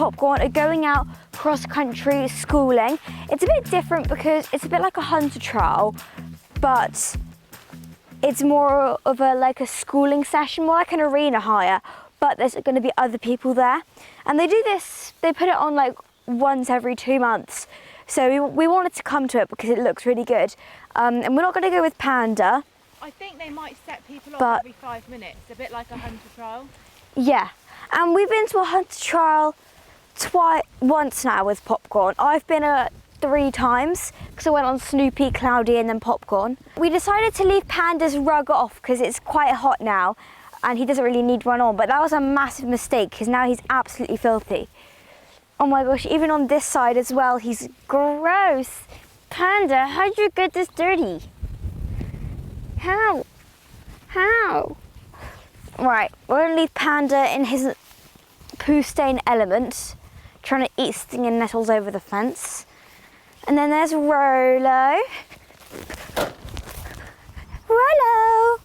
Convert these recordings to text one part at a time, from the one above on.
Popcorn are going out cross-country schooling. It's a bit different because it's a bit like a hunter trial, but it's more of a schooling session, more like an arena hire, but there's going to be other people there. And they do this, they put it on like once every 2 months. So we wanted to come to it because it looks really good. And we're not going to go with Panda. I think they might set people off every 5 minutes, a bit like a hunter trial. Yeah, and we've been to a hunter trial once now with Popcorn. I've been 3 times because I went on Snoopy, Cloudy and then Popcorn. We decided to leave Panda's rug off because it's quite hot now and he doesn't really need one on, but that was a massive mistake because now he's absolutely filthy. Oh my gosh, even on this side as well, he's gross. Panda, how'd you get this dirty? How? Right, we're gonna leave Panda in his poo stain element, trying to eat stinging nettles over the fence. And then there's Rolo. Rolo!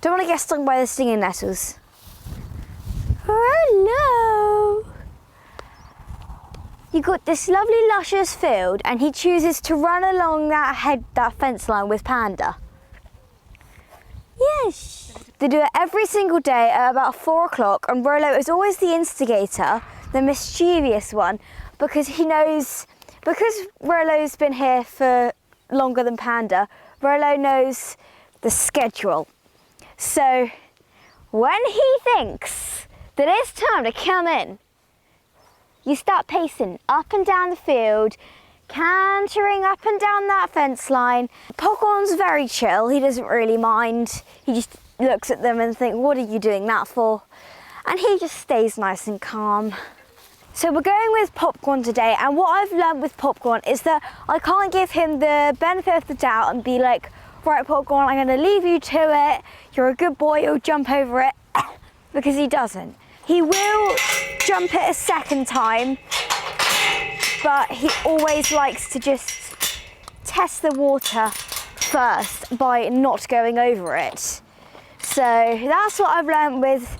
Don't want to get stung by the stinging nettles. Rolo! You got this lovely luscious field and he chooses to run along that fence line with Panda. Yes. They do it every single day at about 4 o'clock and Rolo is always the instigator, the mischievous one, because he knows, because Rolo's been here for longer than Panda, Rolo knows the schedule. So when he thinks that it's time to come in, you start pacing up and down the field, cantering up and down that fence line. Popcorn's very chill, he doesn't really mind. He just looks at them and thinks, what are you doing that for? And he just stays nice and calm. So we're going with Popcorn today, and what I've learned with Popcorn is that I can't give him the benefit of the doubt and be like, right Popcorn, I'm gonna leave you to it, you're a good boy, you'll jump over it, because he doesn't. He will jump it a second time, but he always likes to just test the water first by not going over it. So that's what I've learned with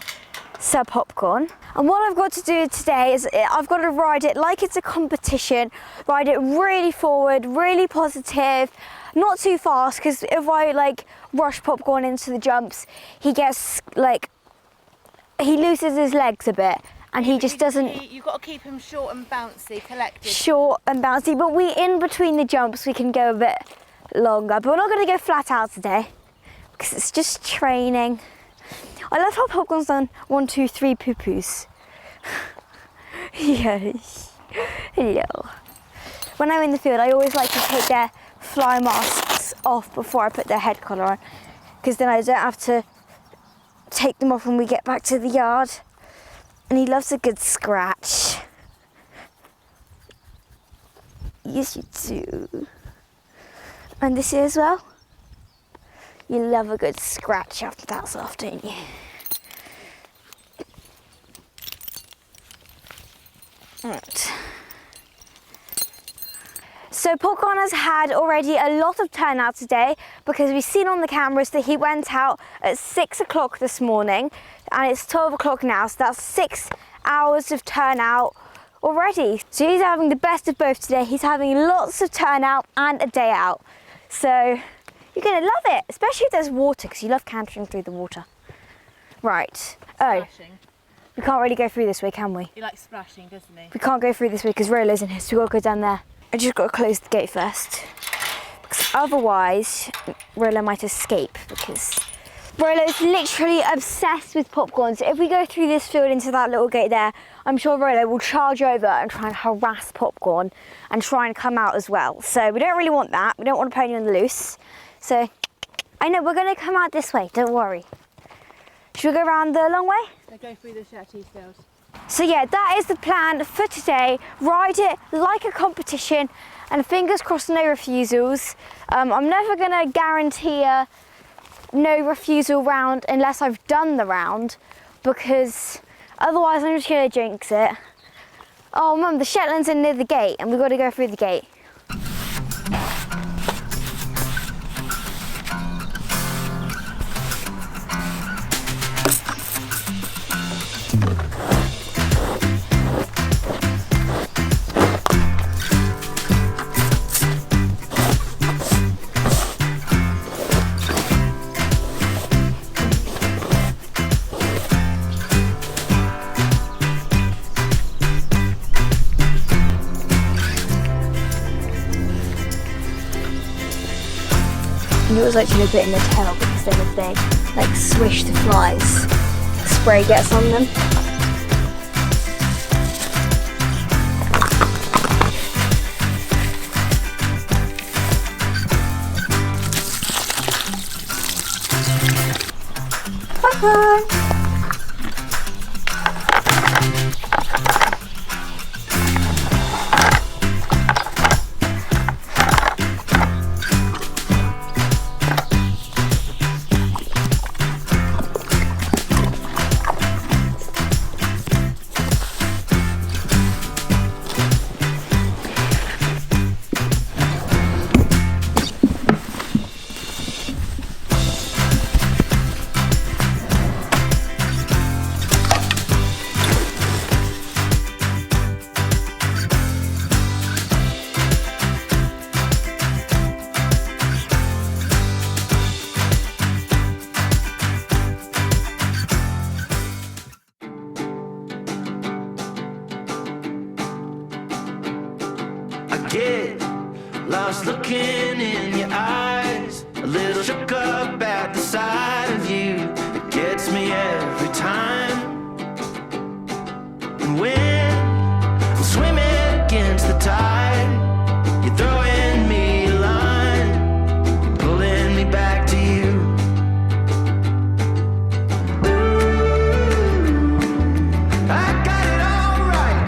Sir Popcorn. And what I've got to do today is I've got to ride it like it's a competition, ride it really forward, really positive, not too fast, because if I rush Popcorn into the jumps, he gets he loses his legs a bit and he just doesn't... You've got to keep him short and bouncy, collected. Short and bouncy, but in between the jumps we can go a bit longer. But we're not going to go flat out today because it's just training. I love how Popcorn's done 1, 2, 3 poo-poos. Yes. Hello. When I'm in the field, I always like to take their fly masks off before I put their head collar on, because then I don't have to take them off when we get back to the yard. And he loves a good scratch. Yes, you do. And this here as well. You love a good scratch after that's off, don't you? Right. So Popcorn has had already a lot of turnout today because we've seen on the cameras that he went out at 6 o'clock this morning and it's 12 o'clock now, so that's 6 hours of turnout already. So he's having the best of both today. He's having lots of turnout and a day out. So you're gonna love it, especially if there's water, because you love cantering through the water. Right. Splashing. We can't really go through this way, can we? He likes splashing, doesn't he? We can't go through this way because Rolo's in here, so we've got to go down there. I just got to close the gate first, because otherwise Rolo might escape, because Rolo's literally obsessed with Popcorn. So if we go through this field into that little gate there, I'm sure Rolo will charge over and try and harass Popcorn and try and come out as well. So we don't really want that. We don't want to put you on the loose. So I know we're going to come out this way, don't worry. Should we go around the long way? They go through the Shetty fields. So yeah, that is the plan for today. Ride it like a competition and fingers crossed no refusals. I'm never gonna guarantee a no refusal round unless I've done the round, because otherwise I'm just gonna jinx it. Oh mum, the Shetland's in near the gate and we've got to go through the gate. You always like to nip it in the tail because then if they like swish the flies, the spray gets on them. Bye-bye. Get lost looking in your eyes, a little shook up at the sight of you. It gets me every time. And when I'm swimming against the tide, you're throwing me a line, you're pulling me back to you. Ooh, I got it all right.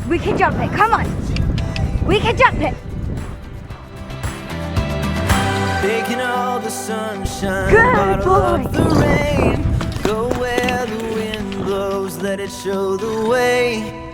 We can jump it, come on. We can jump it. Taking all the sunshine, Good bottle boy. up the rain. Go where the wind blows, let it show the way.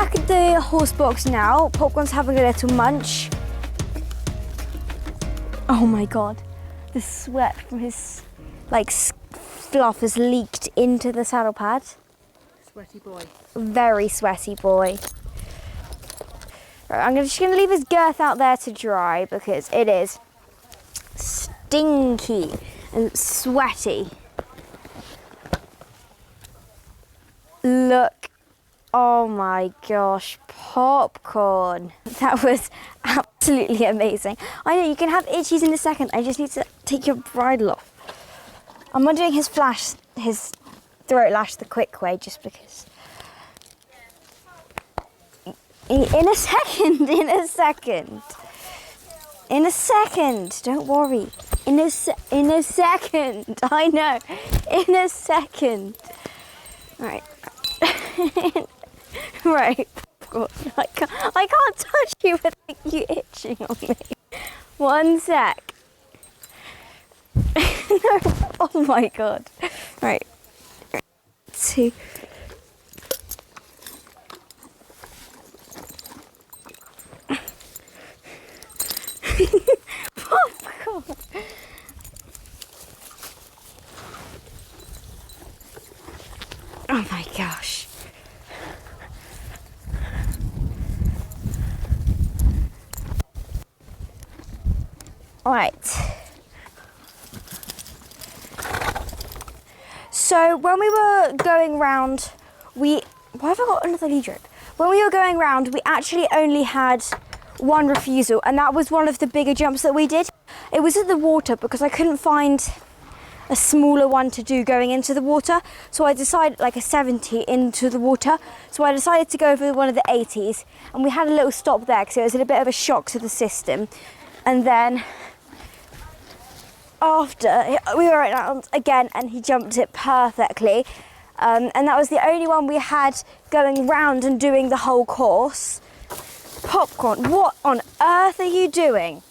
back at the horse box now. Popcorn's having a little munch. Oh my God, the sweat from his fluff has leaked into the saddle pad. Sweaty boy. Very sweaty boy. Right, I'm just gonna leave his girth out there to dry because it is stinky and sweaty. Look, oh my gosh, Popcorn. That was absolutely amazing. I know you can have itchies in a second. I just need to take your bridle off. I'm undoing his throat lash the quick way just because. In a second, don't worry. In a second, I know. In a second. Right. Right. I can't touch you without you itching on me. 1 sec. No. Oh my God. Right. 2. Popcorn. Oh my gosh. All right. So when we were going round, why have I got another lead rope? When we were going round, we actually only had one refusal, and that was one of the bigger jumps that we did. It was at the water because I couldn't find a smaller one to do going into the water, so I decided like a 70 into the water, so I decided to go for one of the 80s, and we had a little stop there because it was a bit of a shock to the system. And then after we were around again and he jumped it perfectly, and that was the only one we had going round and doing the whole course. Popcorn, what on earth are you doing?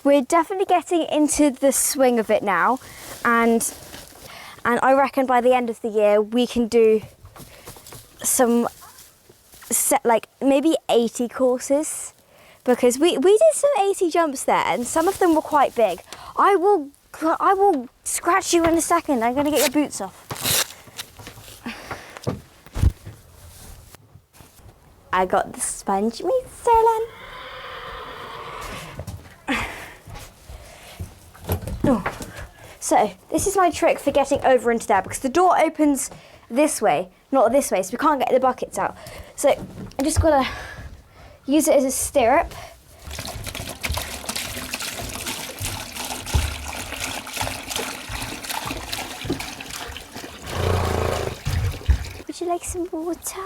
We're definitely getting into the swing of it now, and I reckon by the end of the year we can do some like maybe 80 courses, because we did some 80 jumps there and some of them were quite big. I will scratch you in a second. I'm going to get your boots off. I got the sponge, Miss Sterling. Oh. So this is my trick for getting over into there, because the door opens this way, not this way, so we can't get the buckets out. So I'm just gonna use it as a stirrup. Would you like some water?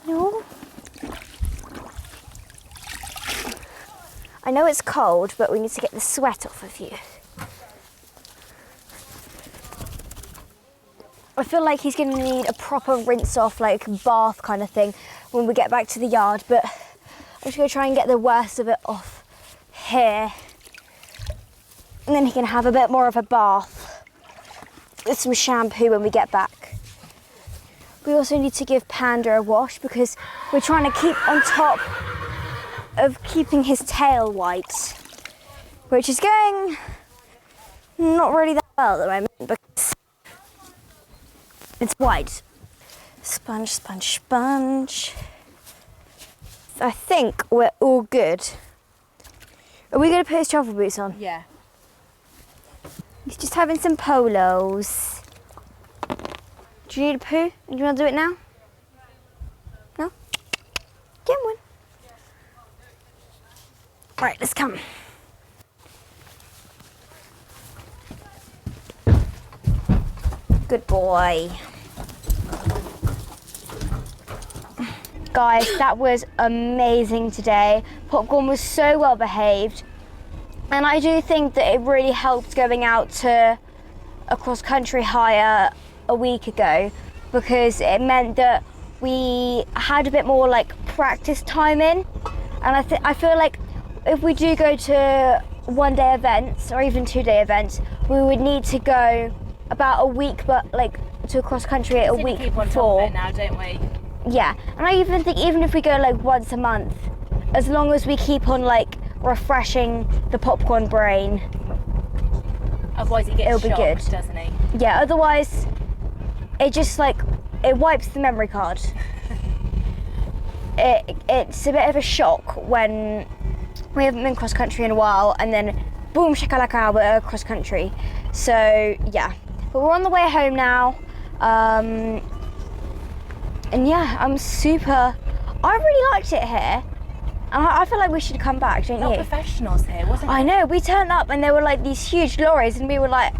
No? I know it's cold, but we need to get the sweat off of you. I feel like he's gonna need a proper rinse off, like bath kind of thing when we get back to the yard, but I'm just gonna try and get the worst of it off here. And then he can have a bit more of a bath with some shampoo when we get back. We also need to give Panda a wash because we're trying to keep on top of keeping his tail white, which is going not really that well at the moment because it's white. Sponge, sponge, sponge. I think we're all good. Are we going to put his travel boots on? Yeah. He's just having some polos. Do you need a poo? Do you want to do it now? No? Get one. Right, let's come. Good boy. Guys, that was amazing today. Popcorn was so well behaved. And I do think that it really helped going out to a cross-country hire a week ago, because it meant that we had a bit more like practice time in. And I feel like if we do go to one-day events or even 2-day events, we would need to go about a week, but like to cross country a We week keep on top of before. it now, don't we? Yeah, and I even think even if we go like once a month, as long as we keep on like refreshing the popcorn brain, Otherwise he gets It'll be shocked, good. doesn't he? yeah, otherwise it just like it wipes the memory card. It's a bit of a shock when we haven't been cross country in a while and then boom shakalaka we're cross country. So yeah, but we're on the way home now, and yeah, I really liked it here, and I feel like we should come back, don't Not you? professionals here, wasn't it? I know, we turned up and there were like these huge lorries and we were like,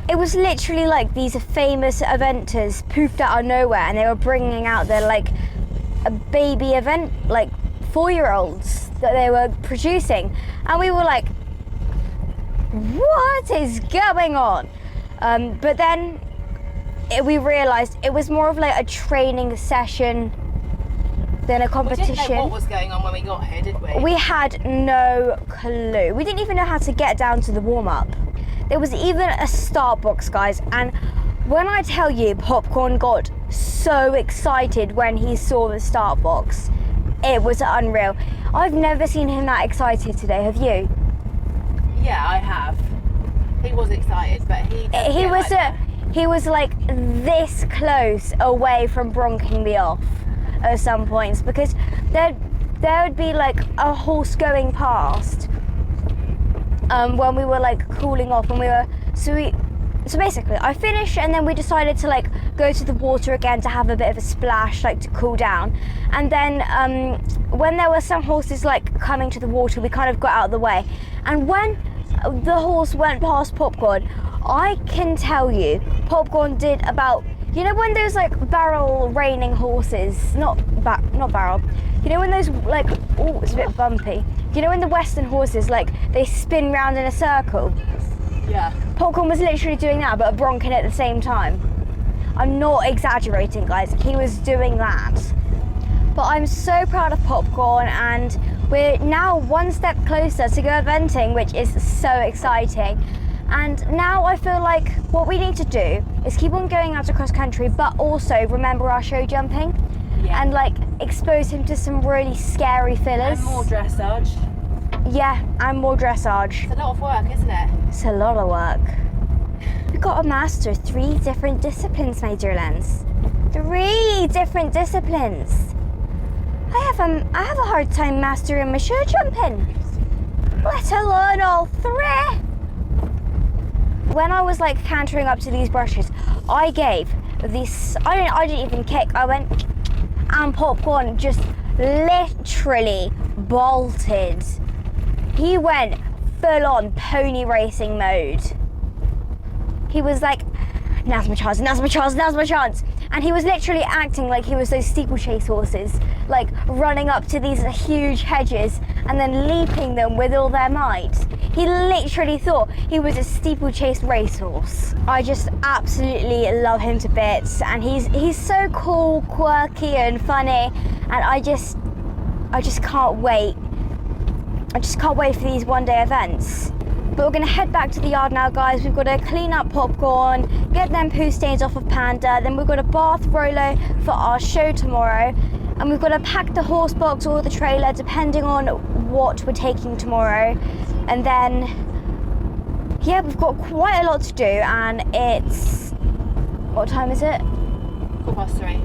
it was literally like these famous eventers poofed out of nowhere and they were bringing out their like a baby event, like 4-year-olds that they were producing, and we were like, what is going on? But then we realised it was more of like a training session than a We competition. didn't know what was going on when we got here, did we? We had no clue. We didn't even know how to get down to the warm-up. There was even a start box, guys, and when I tell you Popcorn got so excited when he saw the start box, it was unreal. I've never seen him that excited today, have you? Yeah, I have. He was excited, but He was like this close away from bronking me off at some points, because there would be like a horse going past when we were like cooling off, and so basically I finished and then we decided to like go to the water again to have a bit of a splash, like to cool down, and then when there were some horses like coming to the water, we kind of got out of the way, and when the horse went past Popcorn, I can tell you Popcorn did about, you know when those like barrel reining horses, not barrel, you know when those like, oh it's a bit bumpy, you know when the Western horses like they spin round in a circle? Yeah. Popcorn was literally doing that but bronking at the same time. I'm not exaggerating, guys, he was doing that. But I'm so proud of Popcorn, and we're now one step closer to go eventing, which is so exciting. And now I feel like what we need to do is keep on going out to cross country, but also remember our show jumping, Yeah. and like expose him to some really scary fillers. And more dressage. Yeah, and more dressage. It's a lot of work, isn't it? It's a lot of work. We've got to master 3 different disciplines, my dear Lens. 3 different disciplines. I have a hard time mastering my show jumping, let alone all 3. When I was like cantering up to these brushes, I gave this, I didn't even kick, I went, and Popcorn just literally bolted. He went full on pony racing mode. He was like, now's my chance, now's my chance, now's my chance. And he was literally acting like he was those steeplechase horses, like running up to these huge hedges and then leaping them with all their might. He literally thought he was a steeplechase racehorse. I just absolutely love him to bits, and he's so cool, quirky and funny, and I just can't wait. I just can't wait for these one-day events. But we're gonna head back to the yard now, guys. We've got to clean up Popcorn, get them poo stains off of Panda, then we've got to bath Rolo for our show tomorrow, and we've got to pack the horse box or the trailer depending on what we're taking tomorrow. And then, yeah, we've got quite a lot to do, and it's, what time is it? 3:15.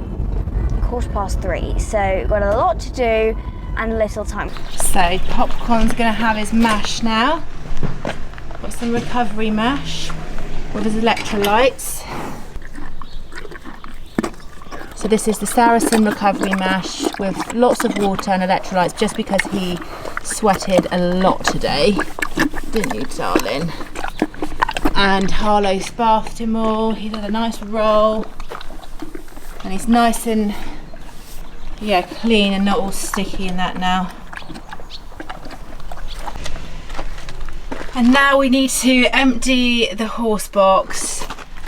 3:15. So we've got a lot to do and little time. So Popcorn's gonna have his mash now. Got some recovery mash with his electrolytes. So this is the Saracen recovery mash with lots of water and electrolytes, just because he sweated a lot today, didn't you, darling? And Harlow's bathed him all. He's had a nice roll, and he's nice and clean and not all sticky and that now. And now we need to empty the horse box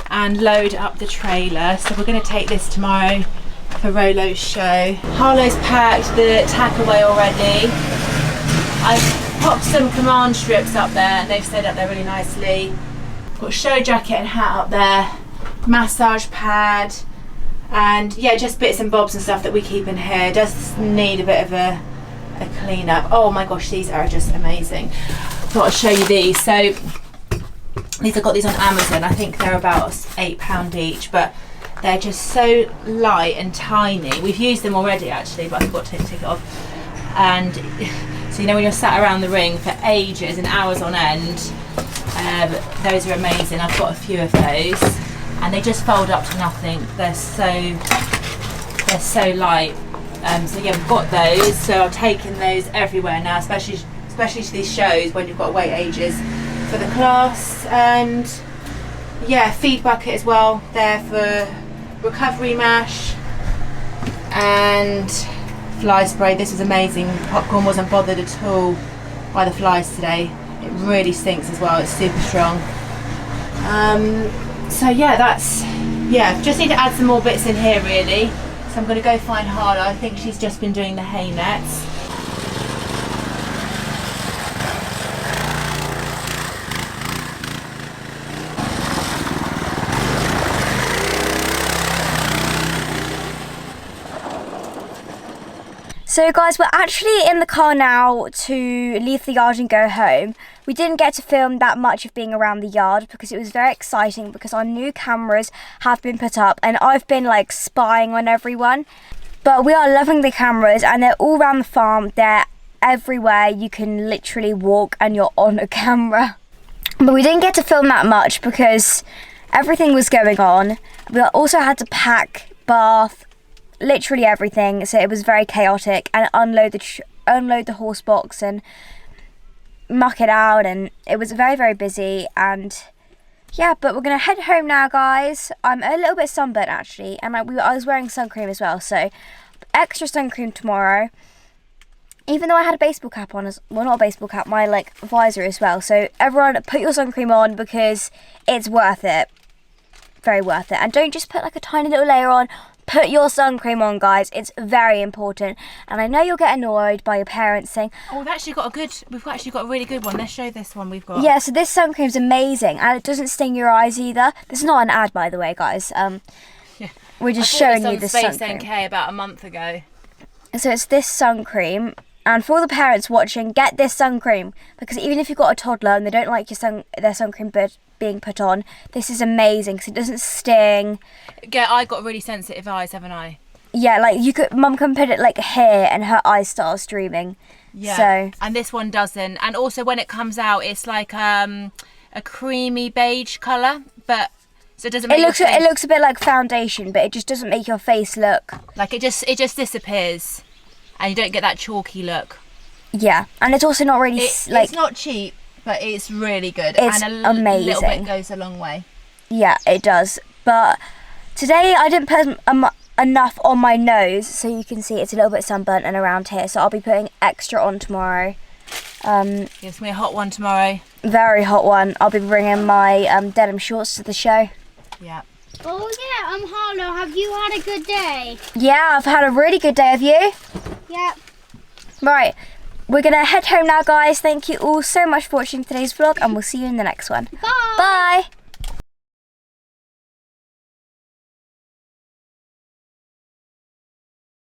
and load up the trailer. So we're going to take this tomorrow for Rolo's show. Harlow's packed the tackaway already. I've popped some command strips up there and they've stayed up there really nicely. Got a show jacket and hat up there, massage pad, and yeah, just bits and bobs and stuff that we keep in here. Does need a bit of a clean up. Oh my gosh, these are just amazing. Thought I'd show you these. So these, I got these on Amazon. I think they're about £8 each, but they're just so light and tiny. We've used them already actually, but I forgot to take it off. And so you know when you're sat around the ring for ages and hours on end, those are amazing. I've got a few of those, and they just fold up to nothing. They're so light. So yeah, we've got those. So I've taken those everywhere now, especially to these shows when you've got to wait ages for the class. And yeah, feed bucket as well there for recovery mash, and fly spray. This was amazing. Popcorn wasn't bothered at all by the flies today. It really stinks as well. It's super strong. So yeah, just need to add some more bits in here really. So I'm going to go find Harlow. I think she's just been doing the hay nets. So guys, we're actually in the car now to leave the yard and go home. We didn't get to film that much of being around the yard because it was very exciting because our new cameras have been put up and I've been like spying on everyone. But we are loving the cameras and they're all around the farm. They're everywhere. You can literally walk and you're on a camera. But we didn't get to film that much because everything was going on. We also had to pack, bath, literally everything, so it was very chaotic, and unload the horse box and muck it out, and it was very, very busy. And yeah, but we're gonna head home now, guys. I'm a little bit sunburnt actually, and I was wearing sun cream as well, so extra sun cream tomorrow. Even though I had a baseball cap on, well, not a baseball cap, my like visor as well. So everyone, put your sun cream on because it's worth it, very worth it. And don't just put like a tiny little layer on. Put your sun cream on, guys. It's very important. And I know you'll get annoyed by your parents saying, "Oh, we've actually got a really good one. Let's show this one we've got." Yeah, so this sun cream's amazing, and it doesn't sting your eyes either. This is not an ad, by the way, guys. Yeah. We're just showing you this sun Space cream. NK about a month ago. So it's this sun cream, and for all the parents watching, get this sun cream because even if you've got a toddler and they don't like their sun cream being put on, this is amazing because it doesn't sting. Yeah, I got really sensitive eyes, haven't I? Yeah, like Mum can put it like here and her eyes start streaming. Yeah. So, and this one doesn't. And also when it comes out, it's like a creamy beige colour, but so it doesn't make it looks a bit like foundation, but it just doesn't make your face look like it just disappears, and you don't get that chalky look. Yeah, and it's also not really it's not cheap, but it's really good. It's and amazing. Little bit goes a long way. Yeah, it does. But today I didn't put enough on my nose, so you can see it's a little bit sunburnt and around here. So I'll be putting extra on tomorrow. Gives me a hot one tomorrow. Very hot one. I'll be bringing my denim shorts to the show. Yeah. Oh yeah, Harlow, have you had a good day? Yeah, I've had a really good day. Have you? Yep. Right, we're gonna head home now, guys. Thank you all so much for watching today's vlog, and we'll see you in the next one. Bye. Bye.